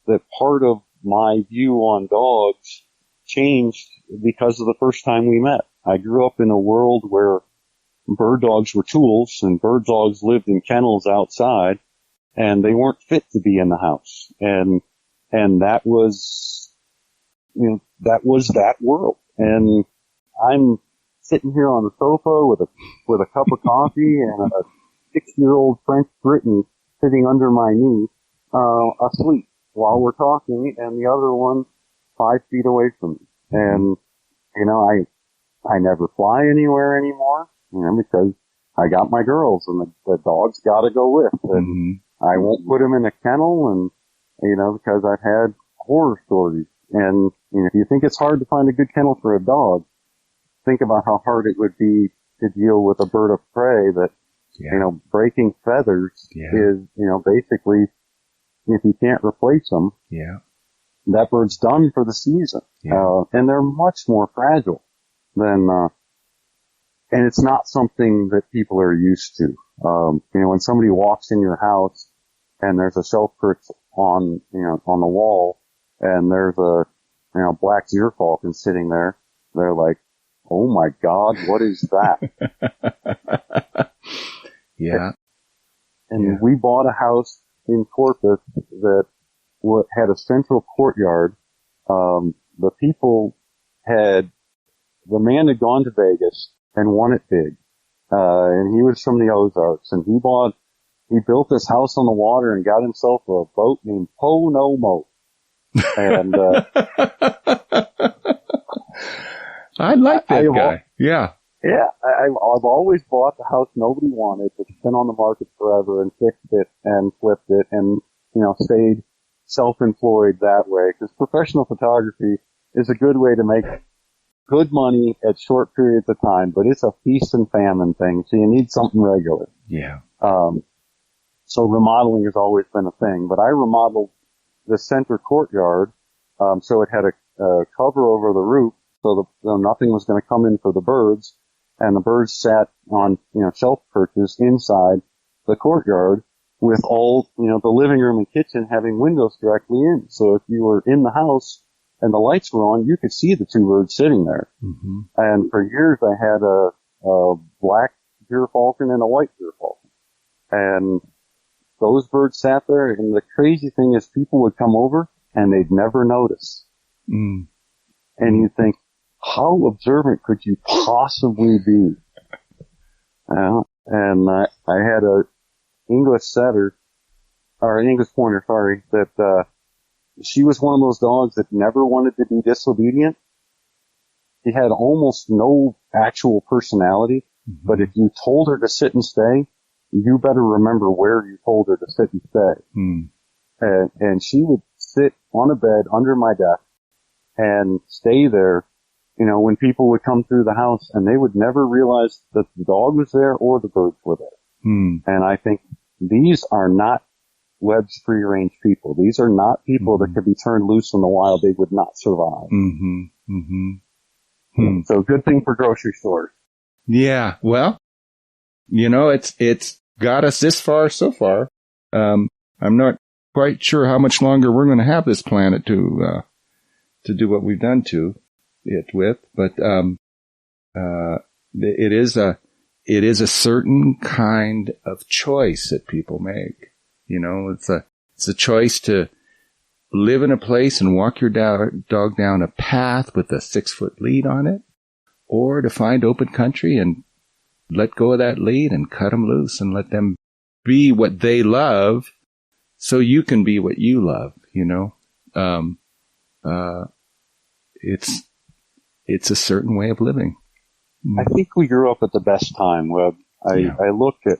that part of my view on dogs changed because of the first time we met. I grew up in a world where bird dogs were tools and bird dogs lived in kennels outside and they weren't fit to be in the house. And that was, that world. And I'm sitting here on the sofa with a cup of coffee and a 6-year-old French Briton sitting under my knee, asleep while we're talking, and the other one 5 feet away from me. And, I never fly anywhere anymore, because I got my girls and the dog's gotta go with. And I won't put them in a kennel and, because I've had horror stories. And, if you think it's hard to find a good kennel for a dog, think about how hard it would be to deal with a bird of prey that, breaking feathers is, basically, if you can't replace them, that bird's done for the season. And they're much more fragile than and it's not something that people are used to. When somebody walks in your house and there's a shelf perch on the wall and there's a, black deer falcon sitting there, they're like, oh my God, what is that? Yeah. And we bought a house in Corpus that had a central courtyard. The man had gone to Vegas and won it big. And he was from the Ozarks, and he built this house on the water and got himself a boat named Po No Mo. And, I like that guy. Yeah. Yeah. I've always bought the house nobody wanted. It's been on the market forever and fixed it and flipped it and, stayed self-employed that way. Because professional photography is a good way to make good money at short periods of time, but it's a feast and famine thing, so you need something regular. Yeah. So remodeling has always been a thing, but I remodeled the center courtyard, so it had a cover over the roof, so nothing was going to come in for the birds, and the birds sat on, shelf perches inside the courtyard with all, the living room and kitchen having windows directly in. So if you were in the house and the lights were on, you could see the two birds sitting there. Mm-hmm. And for years I had a black deer falcon and a white deer falcon. And those birds sat there, and the crazy thing is people would come over and they'd never notice. Mm. And you'd think, how observant could you possibly be? And I had a English setter, or an English pointer, sorry, that, she was one of those dogs that never wanted to be disobedient. She had almost no actual personality, mm-hmm. but if you told her to sit and stay, you better remember where you told her to sit and stay. Mm. And she would sit on a bed under my desk and stay there, when people would come through the house, and they would never realize that the dog was there or the birds were there. Mm. And I think these are not Webb's free range people. These are not people mm-hmm. that could be turned loose in the wild. They would not survive. Mm-hmm. Mm-hmm. So good thing for grocery stores. Yeah. Well, it's got us this far so far. I'm not quite sure how much longer we're going to have this planet to do what we've done to it with, but it is a certain kind of choice that people make. It's a choice to live in a place and walk your dog down a path with a 6-foot lead on it, or to find open country and let go of that lead and cut them loose and let them be what they love, so you can be what you love. It's a certain way of living. I think we grew up at the best time, Webb. I looked at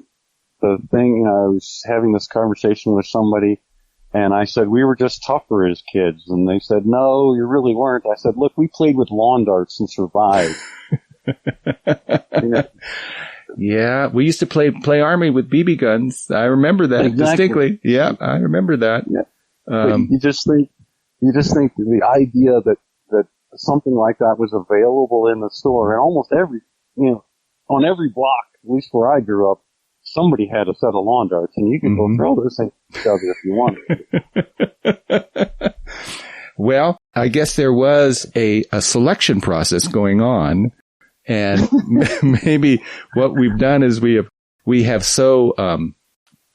the thing, I was having this conversation with somebody, and I said, we were just tougher as kids. And they said, no, you really weren't. I said, look, we played with lawn darts and survived. Yeah, we used to play army with BB guns. I remember that distinctly. Yeah, I remember that. Yeah. You just think the idea that something like that was available in the store, and almost on every block, at least where I grew up, somebody had a set of lawn darts, and you could mm-hmm. go throw those things at each other if you wanted. Well, I guess there was a selection process going on, and maybe what we've done is we have so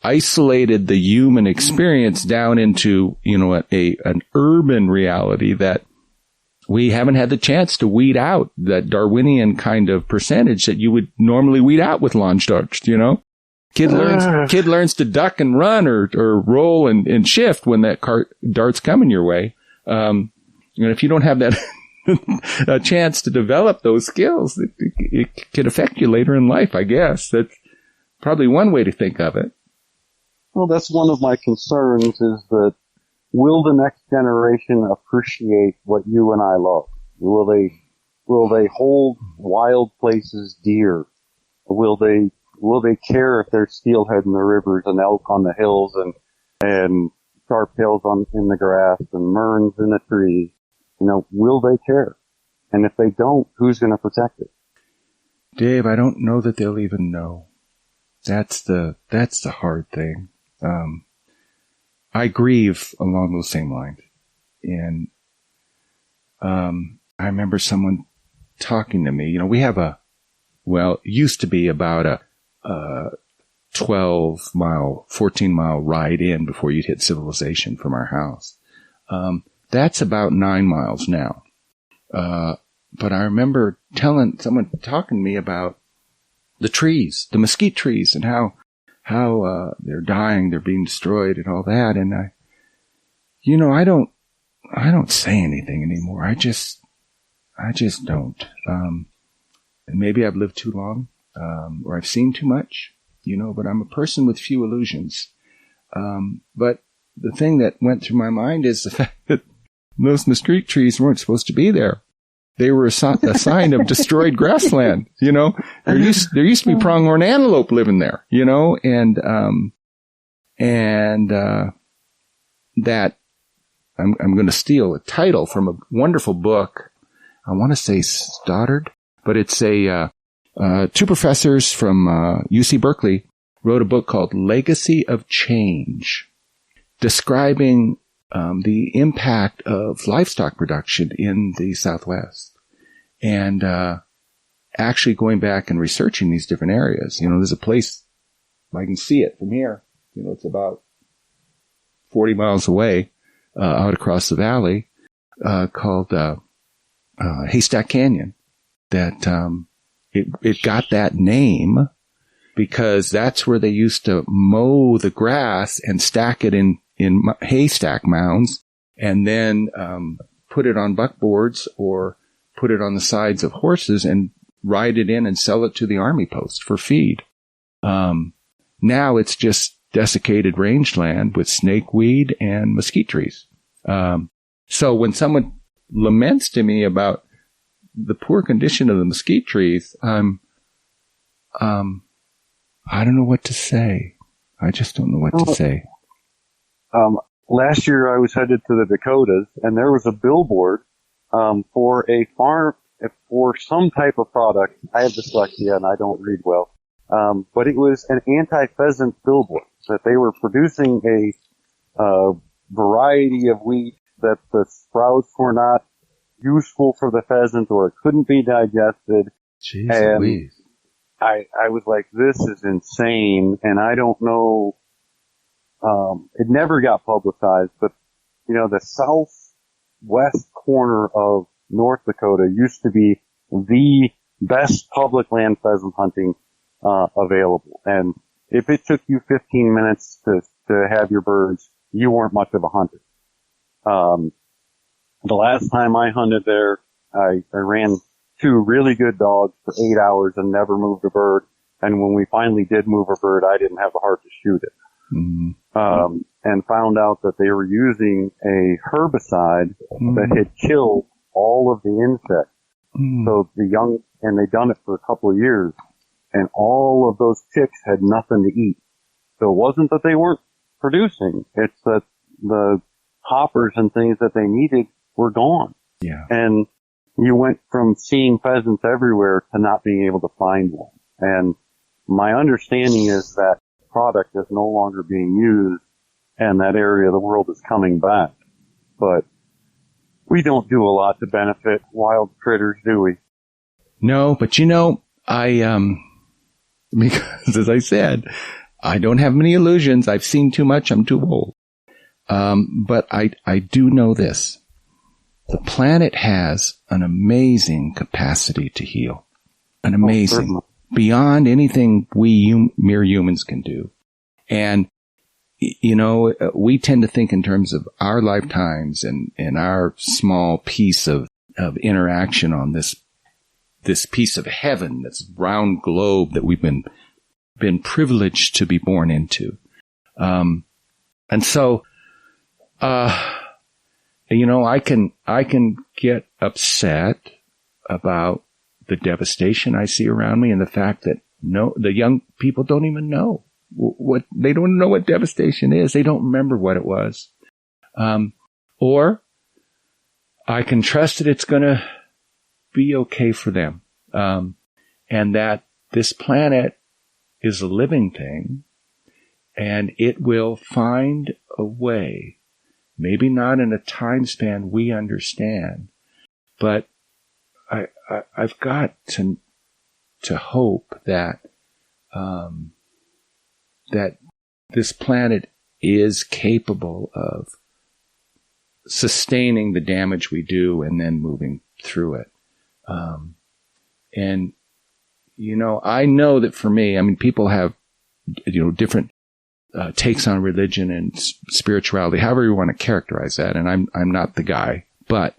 isolated the human experience down into an urban reality that we haven't had the chance to weed out that Darwinian kind of percentage that you would normally weed out with lawn darts. Kid learns to duck and run or roll and shift when that dart's coming your way. And if you don't have that a chance to develop those skills, it could affect you later in life, I guess. That's probably one way to think of it. Well, that's one of my concerns, is that will the next generation appreciate what you and I love? Will they hold wild places dear? Will they care if there's steelhead in the rivers and elk on the hills and sharp tails in the grass and merns in the trees? Will they care? And if they don't, who's going to protect it? Dave, I don't know that they'll even know. That's the hard thing. I grieve along those same lines. And, I remember someone talking to me, we have used to be about a 12-mile, 14-mile ride in before you'd hit civilization from our house. That's about 9 miles now. But I remember someone talking to me about the trees, the mesquite trees, and how they're dying, they're being destroyed and all that. And I don't say anything anymore. I just don't. And maybe I've lived too long, or I've seen too much, but I'm a person with few illusions. But the thing that went through my mind is the fact that those mesquite trees weren't supposed to be there. They were a sign of destroyed grassland, There used to be pronghorn antelope living there, and that I'm going to steal a title from a wonderful book. I want to say Stoddard, but it's two professors from UC Berkeley wrote a book called Legacy of Change, describing the impact of livestock production in the Southwest, and actually going back and researching these different areas. There's a place, I can see it from here, it's about 40 miles away, out across the valley, called Haystack Canyon, that it got that name because that's where they used to mow the grass and stack it in haystack mounds, and then put it on buckboards or put it on the sides of horses and ride it in and sell it to the army post for feed. Now it's just desiccated rangeland with snakeweed and mesquite trees. So when someone laments to me about the poor condition of the mesquite trees, I don't know what to say. I just don't know what to say. Last year I was headed to the Dakotas, and there was a billboard for a farm for some type of product. I have dyslexia and I don't read well, but it was an anti-pheasant billboard that they were producing a variety of wheat that the sprouts were not useful for the pheasant or it couldn't be digested. Jeez, and I was like, this is insane, and I don't know. It never got publicized, but the southwest corner of North Dakota used to be the best public land pheasant hunting available. And if it took you 15 minutes to have your birds, you weren't much of a hunter. The last time I hunted there, I ran 2 really good dogs for 8 hours and never moved a bird. And when we finally did move a bird, I didn't have the heart to shoot it. Mm-hmm. And found out that they were using a herbicide that had killed all of the insects. So and they'd done it for a couple of years, and all of those chicks had nothing to eat. So it wasn't that they weren't producing, it's that the hoppers and things that they needed were gone. Yeah. And you went from seeing pheasants everywhere to not being able to find one. And my understanding is that product is no longer being used and that area of the world is coming back. But we don't do a lot to benefit wild critters, do we? No, but I, because as I said, I don't have many illusions. I've seen too much. I'm too old. But I do know this. The planet has an amazing capacity to heal. An amazing, beyond anything we mere humans can do. And, we tend to think in terms of our lifetimes and our small piece of interaction on this piece of heaven, this round globe that we've been privileged to be born into. And so, I can get upset about the devastation I see around me and the fact that the young people don't even know they don't know what devastation is. They don't remember what it was. Or I can trust that it's going to be okay for them. and that this planet is a living thing, and it will find a way, maybe not in a time span we understand, but I've got to hope that that this planet is capable of sustaining the damage we do and then moving through it. And, you know, I know that for me, I mean, people have, you know, different takes on religion and spirituality, however you want to characterize that. And I'm not the guy, but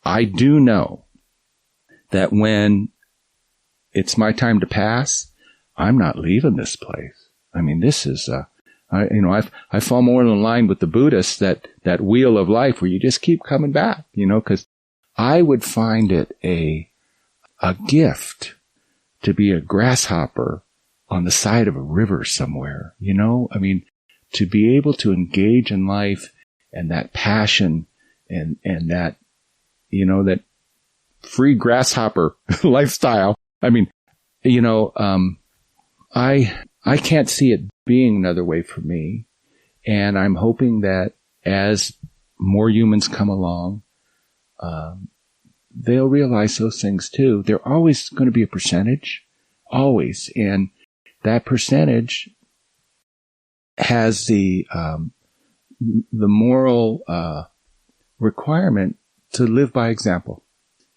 I do know that when it's my time to pass, I'm not leaving this place. I mean, this is, I fall more in line with the Buddhists, that wheel of life where you just keep coming back, you know, because I would find it a gift to be a grasshopper on the side of a river somewhere, you know? I mean, to be able to engage in life and that passion and that, you know, that free grasshopper lifestyle. I mean, you know, I can't see it being another way for me. And I'm hoping that as more humans come along, they'll realize those things too. They're always going to be a percentage, always. And that percentage has the moral requirement to live by example,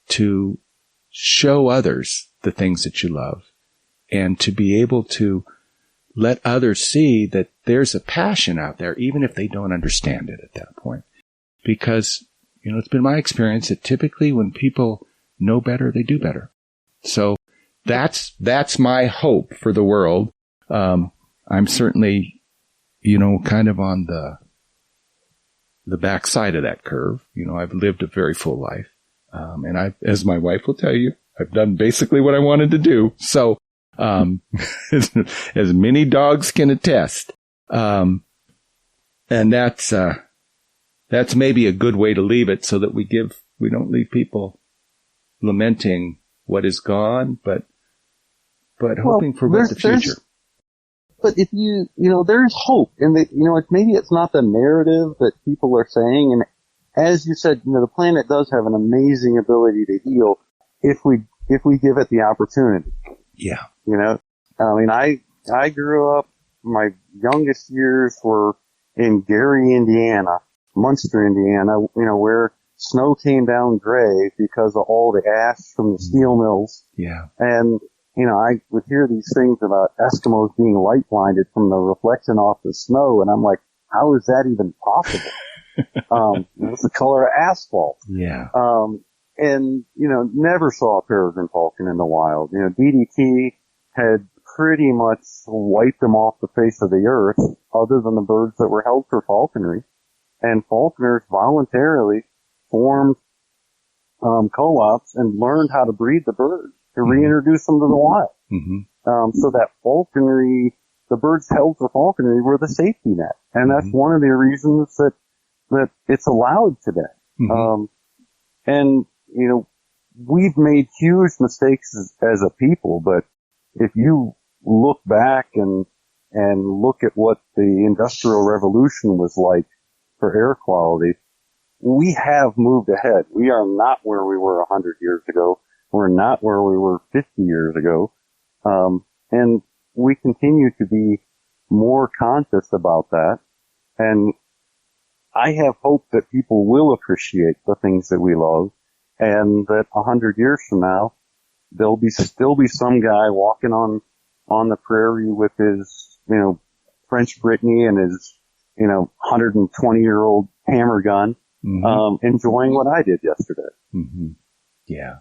to show others the things that you love, and to be able to let others see that there's a passion out there, even if they don't understand it at that point. Because, you know, it's been my experience that typically when people know better, they do better. So that's my hope for the world. I'm certainly, you know, kind of on the backside of that curve. You know, I've lived a very full life. And I, as my wife will tell you, I've done basically what I wanted to do. So, as many dogs can attest. And that's maybe a good way to leave it, so that we don't leave people lamenting what is gone, but hoping for what the future. But if you know, there's hope, and you know, maybe it's not the narrative that people are saying. And as you said, you know, the planet does have an amazing ability to heal if we give it the opportunity. Yeah. You know, I mean, I grew up, my youngest years were in Gary, Indiana, Munster, Indiana, you know, where snow came down gray because of all the ash from the steel mills. Yeah. And, you know, I would hear these things about Eskimos being light blinded from the reflection off the snow. And I'm like, how is that even possible? It's the color of asphalt. Yeah. And, you know, never saw a peregrine falcon in the wild. You know, DDT had pretty much wiped them off the face of the earth, other than the birds that were held for falconry. And falconers voluntarily formed co-ops and learned how to breed the birds to reintroduce them to the wild. Mm-hmm. So that falconry, the birds held for falconry were the safety net. And that's one of the reasons that it's allowed today. Mm-hmm. And, you know, we've made huge mistakes as a people, but if you look back and look at what the Industrial Revolution was like for air quality, we have moved ahead. We are not where we were 100 years ago. We're not where we were 50 years ago. And we continue to be more conscious about that. And I have hope that people will appreciate the things that we love, and that 100 years from now, there'll still be some guy walking on the prairie with his, you know, French Brittany and his, you know, 120-year-old hammer gun, enjoying what I did yesterday. Mm-hmm. Yeah.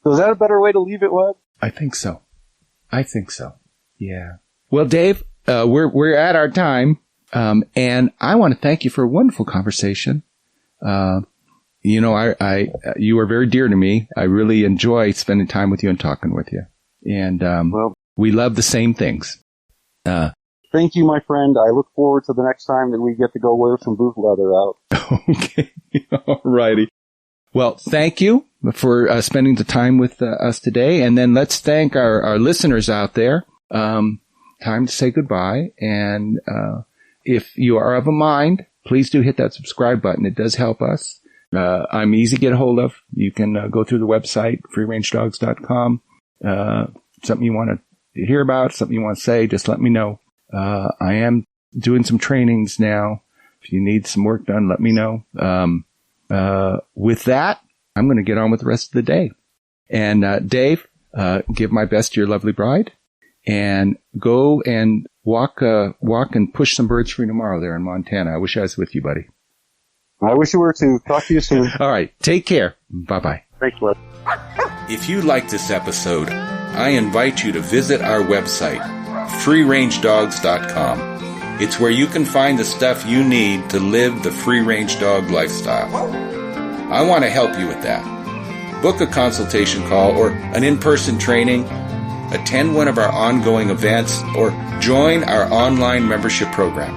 So is that a better way to leave it, Webb? I think so. Yeah. Well, Dave, we're at our time. And I want to thank you for a wonderful conversation. You know, you are very dear to me. I really enjoy spending time with you and talking with you. And, we love the same things. Thank you, my friend. I look forward to the next time that we get to go wear some boot leather out. Okay. All righty. Well, thank you for spending the time with us today. And then let's thank our listeners out there. Time to say goodbye. And if you are of a mind, please do hit that subscribe button. It does help us. I'm easy to get a hold of. You can go through the website, freerangedogs.com. Something you want to hear about, something you want to say, just let me know. I am doing some trainings now. If you need some work done, let me know. With that, I'm going to get on with the rest of the day. And Dave, give my best to your lovely bride, and go and walk and push some birds free tomorrow there in Montana. I wish I was with you, buddy. I wish you were too. Talk to you soon. All right. Take care. Bye-bye. Thanks, bud. If you like this episode, I invite you to visit our website, freerangedogs.com. It's where you can find the stuff you need to live the free-range dog lifestyle. I want to help you with that. Book a consultation call or an in-person training, attend one of our ongoing events, or join our online membership program.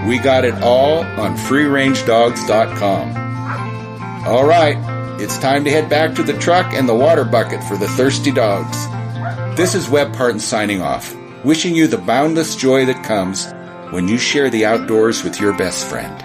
We got it all on freerangedogs.com. All right, it's time to head back to the truck and the water bucket for the thirsty dogs. This is Webb Parton signing off, wishing you the boundless joy that comes when you share the outdoors with your best friend.